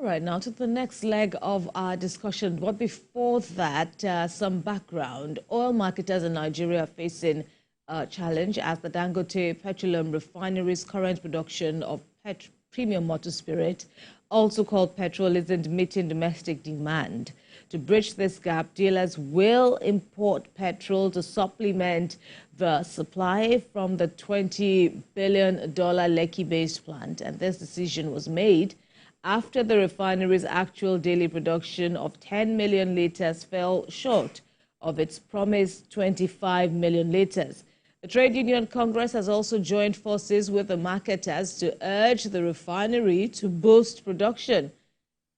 right, now to the next leg of our discussion. But before that, some background. Oil marketers in Nigeria are facing a challenge as the Dangote Petroleum refinery's current production of premium motor spirit, also called Petrol, isn't meeting domestic demand. To bridge this gap, dealers will import petrol to supplement the supply from the $20 billion Lekki-based plant. And this decision was made after the refinery's actual daily production of 10 million litres fell short of its promised 25 million litres. The Trade Union Congress has also joined forces with the marketers to urge the refinery to boost production.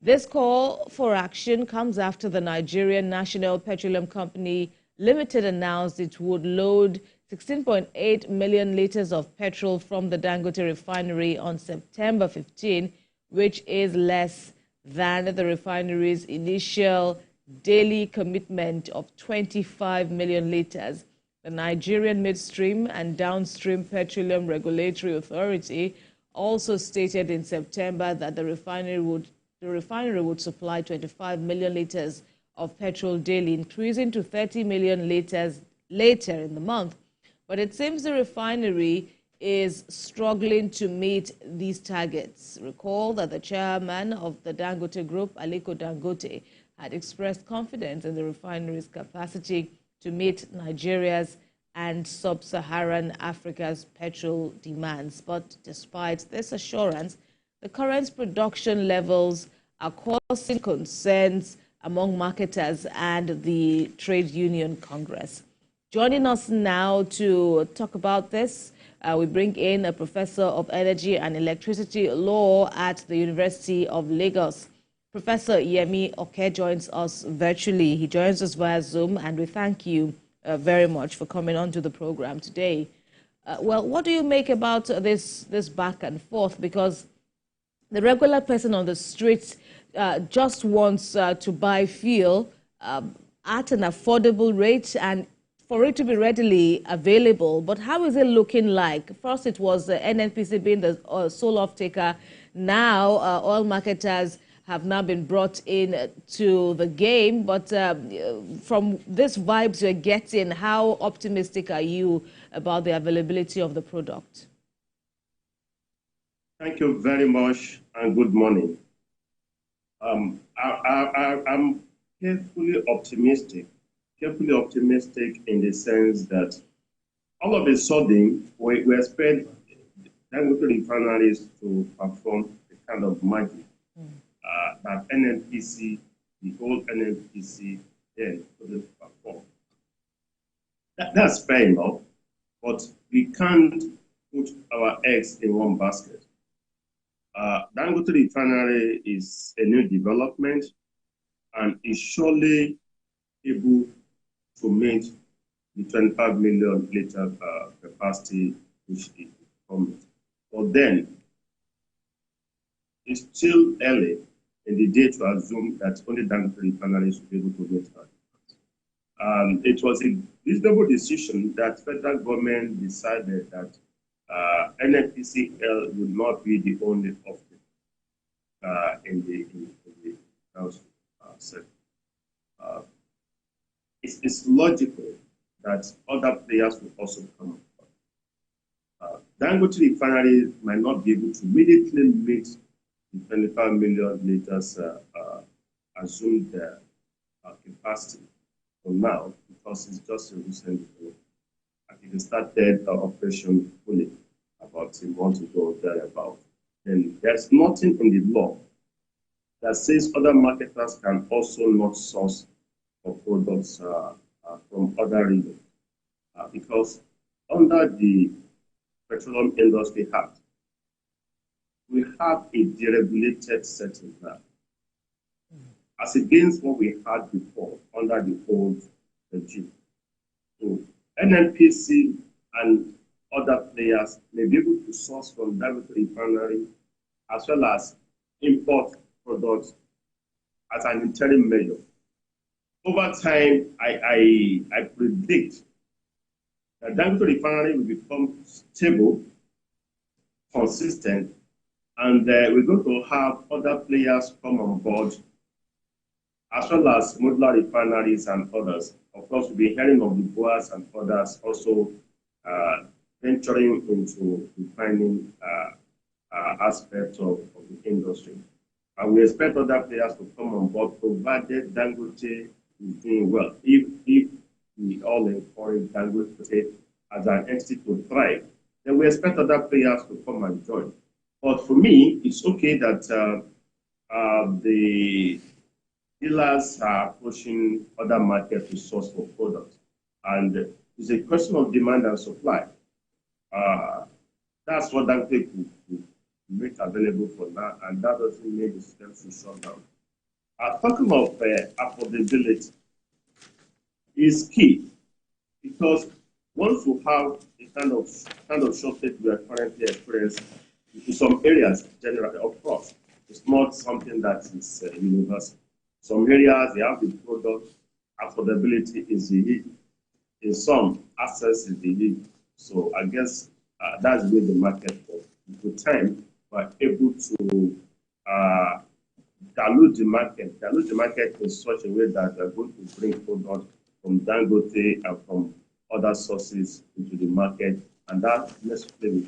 This call for action comes after the Nigerian National Petroleum Company Limited announced it would load 16.8 million litres of petrol from the Dangote refinery on September 15, which is less than the refinery's initial daily commitment of 25 million litres. The Nigerian Midstream and Downstream Petroleum Regulatory Authority also stated in September that the refinery would supply 25 million litres of petrol daily, increasing to 30 million litres later in the month. But it seems the refinery is struggling to meet these targets. Recall that the chairman of the Dangote Group, Aliko Dangote, had expressed confidence in the refinery's capacity to meet Nigeria's and Sub-Saharan Africa's petrol demands. But despite this assurance, the current production levels are causing concerns among marketers and the Trade Union Congress. Joining us now to talk about this, we bring in a professor of energy and electricity law at the University of Lagos. Professor Yemi Oke joins us virtually. He joins us via Zoom, and we thank you very much for coming on to the program today. Well, what do you make about this back and forth? Because the regular person on the streets just wants to buy fuel at an affordable rate and for it to be readily available. But how is it looking like? First, it was the NNPC being the sole off-taker. Now, oil marketers have now been brought in to the game. But from these vibes you're getting, how optimistic are you about the availability of the product? Thank you very much, and good morning. I'm carefully optimistic in the sense that all of a sudden we expect Dangote refineries to perform the kind of magic that NNPC, the old NNPC, then couldn't perform. That's fair enough, but we can't put our eggs in one basket. Dangote refinery is a new development and is surely able to meet the 25 million litre capacity which it promised. But then, it's still early in the day to assume that only Dangote refinery should be able to meet that. It was a reasonable decision that federal government decided that NNPCL would not be the only offtake in the downstream sector. It's logical that other players will also come up. Dangote refinery might not be able to immediately meet the 25 million litres assumed capacity for now, because it's just a recent development. It started operation fully about a month ago, thereabout. And there's nothing in the law that says other marketers can also not source for products from other regions. Because under the Petroleum Industry Act, we have a deregulated setting now, as against what we had before under the old regime. So NNPC and other players may be able to source from Dangote refinery as well as import products as an interim measure. Over time, I predict that Dangote refinery will become stable, consistent, And we're going to have other players come on board, as well as modular refineries and others. Of course, we'll be hearing of the Boas and others also venturing into refining aspects of the industry. And we expect other players to come on board, provided Dangote is doing well. If we all encourage Dangote as an entity to thrive, then we expect other players to come and join. But for me, it's okay that the dealers are pushing other markets to source for products. And it's a question of demand and supply. That's what Dangote could make available for now, and that doesn't make the system to shut down. Talking of affordability is key, because once you have a kind of shortage we are currently experiencing in some areas, generally, of course, it's not something that is universal. Some areas they have the product, affordability is the issue. In some, access is the issue. So I guess that's the way the market works. With time, we're able to dilute the market in such a way that we're going to bring products from Dangote and from other sources into the market, and that necessarily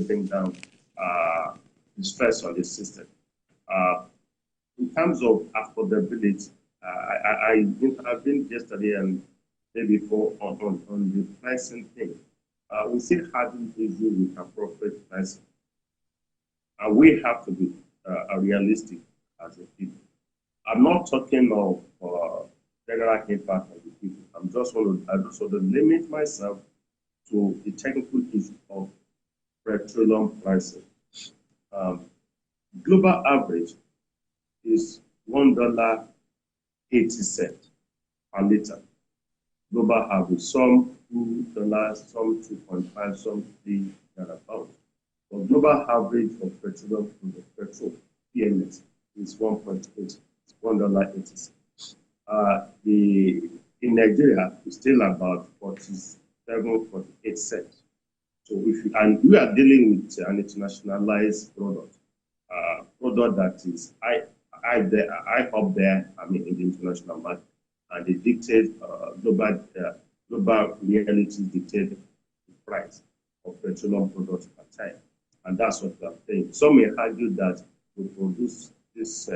bring down the stress on the system. In terms of affordability, I've been yesterday and the day before on the pricing thing. We still having issues with appropriate pricing. And we have to be realistic as a people. I'm not talking of general impact on the people. I just want to limit myself to the technical issue of petroleum pricing. Global average is $1.80 per liter. Global average, some $2, some 2.5, some 3 thereabouts. The global average of petroleum petrol PMS is 1.8. It's $1.80. In Nigeria, it's still about 47, 48 cents. So and we are dealing with an internationalized product, that is high up there. I mean, in the international market, and they dictate global realities dictate the price of petroleum products per time. And that's what we are paying. Some may argue that we produce this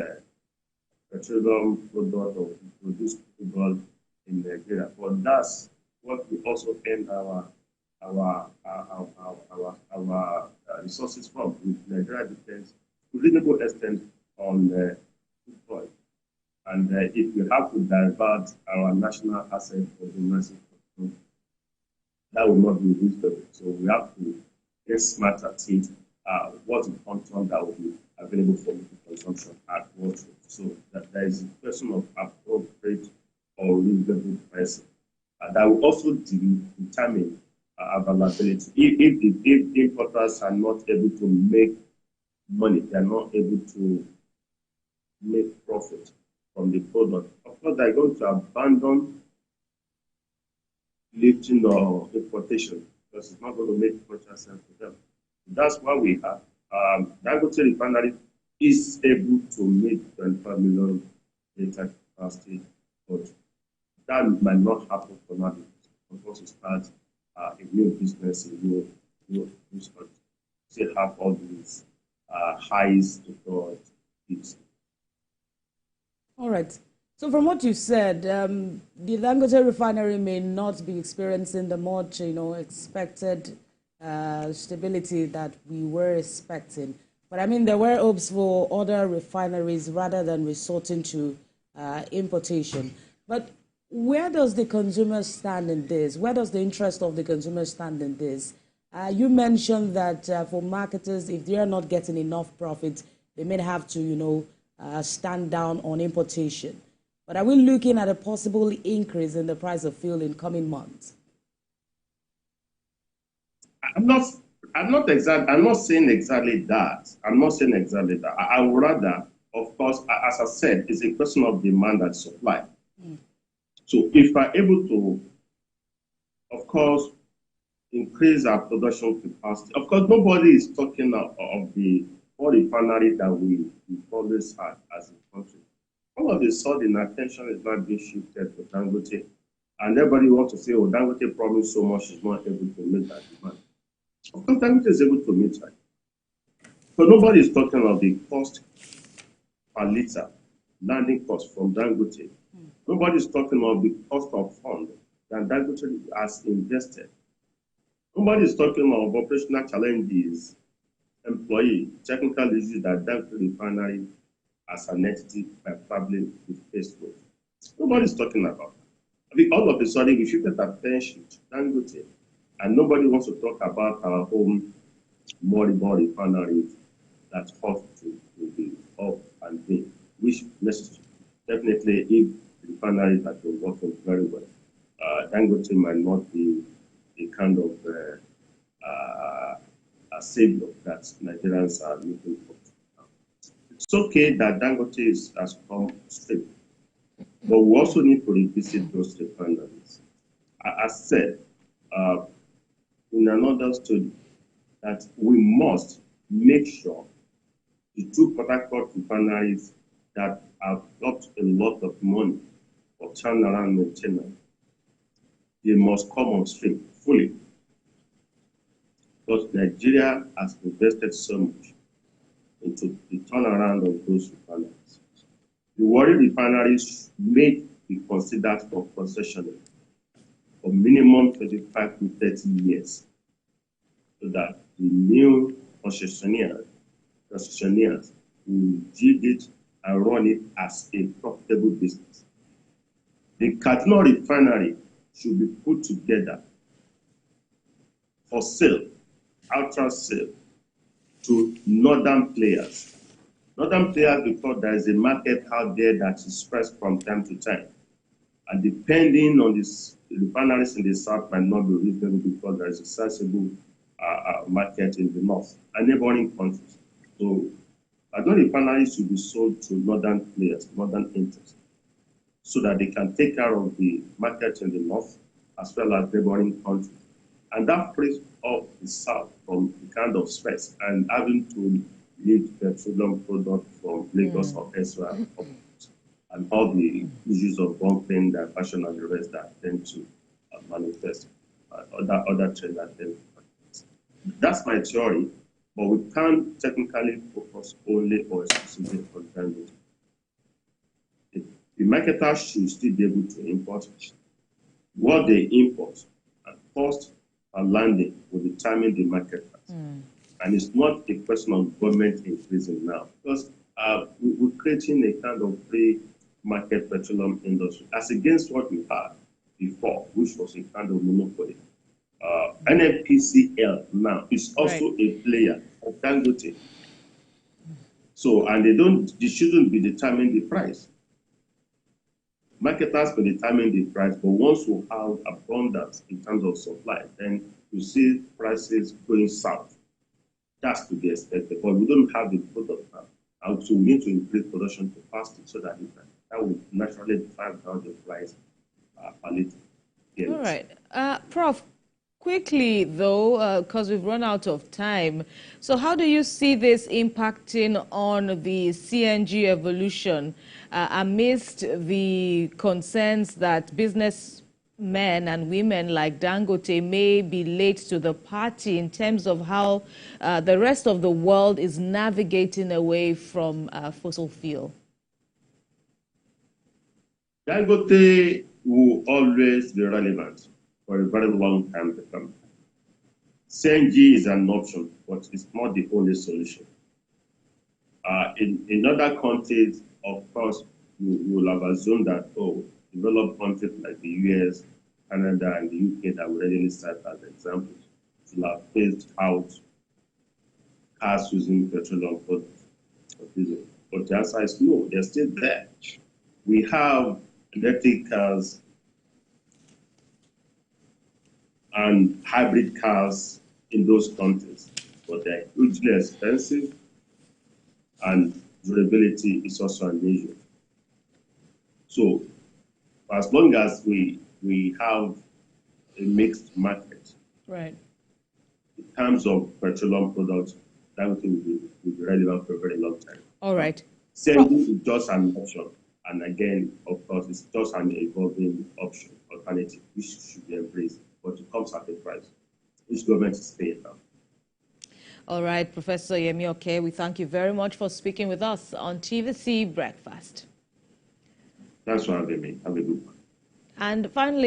petroleum product or we produce crude in Nigeria, but that's what we also earn our resources from. Nigeria depends to a reasonable extent on crude oil. And if we have to divert our national assets for domestic consumption, that will not be reasonable. So we have to get smart at it. What's the quantum that will be available for consumption at what rate? So that there is a question of appropriate or reasonable pricing. That will also determine availability. If importers are not able to make money, they are not able to make profit from the product, of course they're going to abandon lifting or importation because it's not going to make much sense for them. That's why we have Dangote refinery is able to make 25 million liter capacity, but that might not happen for now because to start a new business, a new start. Still have all these highs to God. All right. So from what you said, the Dangote refinery may not be experiencing the much, expected stability that we were expecting. But I mean, there were hopes for other refineries rather than resorting to importation. But where does the consumer stand in this? Where does the interest of the consumer stand in this? You mentioned that for marketers, if they are not getting enough profit, they may have to, stand down on importation. But are we looking at a possible increase in the price of fuel in coming months? I'm not saying exactly that. I would rather, of course, as I said, it's a question of demand and supply. So if we're able to, of course, increase our production capacity, of course, nobody is talking of the all refinery that we've always had as a country. All of a sudden, attention is not being shifted to Dangote, and everybody wants to say, oh, Dangote promised so much, is not able to meet that demand. Of course, Dangote is able to meet that. But nobody is talking of the cost per liter, landing cost from Dangote. Nobody is talking of the cost of fund that Dangote has invested. Nobody is talking of operational challenges, employee, technical issues that Dangote refinery as an entity probably is faced with. Nobody is talking about that. I mean, all of a sudden, we shifted attention to Dangote, and nobody wants to talk about our own multiple refineries that ought to be up and in, which necessarily, definitely, if refineries have been working very well, Dangote might not be the kind of a savior that Nigerians are looking for. It's okay that Dangote has come straight, but we also need to revisit those refineries. As said in another study, that we must make sure the two Port Harcourt refineries that have got a lot of money for turnaround maintenance, they must come on stream fully. Because Nigeria has invested so much into the turnaround of those refineries. The Warri refineries may be considered for concession for minimum 25 to 30 years, so that the new concessionaires will build it and run it as a profitable business. The Kaduna refinery should be put together for sale, outright sale, to northern players. Northern players, because there is a market out there that is stressed from time to time. And depending on this, the refineries in the south might not be reasonable because there is a sizable market in the north and neighboring countries. So Kaduna refineries should be sold to northern players, northern interests, so that they can take care of the market in the north as well as neighboring countries. And that frees up the south from the kind of stress and having to lead petroleum products from Lagos or elsewhere, and all the issues of bumping, diversion, and the rest that tend to manifest, other trends that tend to manifest. That's my theory, but we can't technically focus only or exclusively on Dangote. The marketers should still be able to import what they import, and cost and landing will determine the market price. And it's not a question of government increasing now, because we're creating a kind of free market petroleum industry as against what we had before, which was a kind of monopoly. NNPCL now is also a player of Dangote. So, and they shouldn't be determining the price. Marketers will determine the price, but once we have abundance in terms of supply, then you see prices going south. That's to be expected, but we don't have the product now. And so we need to increase production capacity so that that will naturally drive down the price per liter. All right. Prof, quickly though, because we've run out of time, so how do you see this impacting on the CNG evolution amidst the concerns that businessmen and women like Dangote may be late to the party in terms of how the rest of the world is navigating away from fossil fuel? Dangote will always be relevant for a very long time to come. CNG is an option, but it's not the only solution. In other countries, of course, you will have assumed that, developed countries like the US, Canada, and the UK that we already cite as examples will have phased out cars using petroleum products. But the answer is no, they're still there. We have electric cars and hybrid cars in those countries, but they're hugely expensive and durability is also an issue. So as long as we have a mixed market, right, in terms of petroleum products, Dangote will be relevant for a very long time. All right. Sending is just an option. And again, of course, it's just an evolving option, alternative, which should be embraced. But it comes at a price, which government is paying now. All right, Professor Yemi Oke, we thank you very much for speaking with us on TVC Breakfast. Thanks for having me. Have a good one. And finally,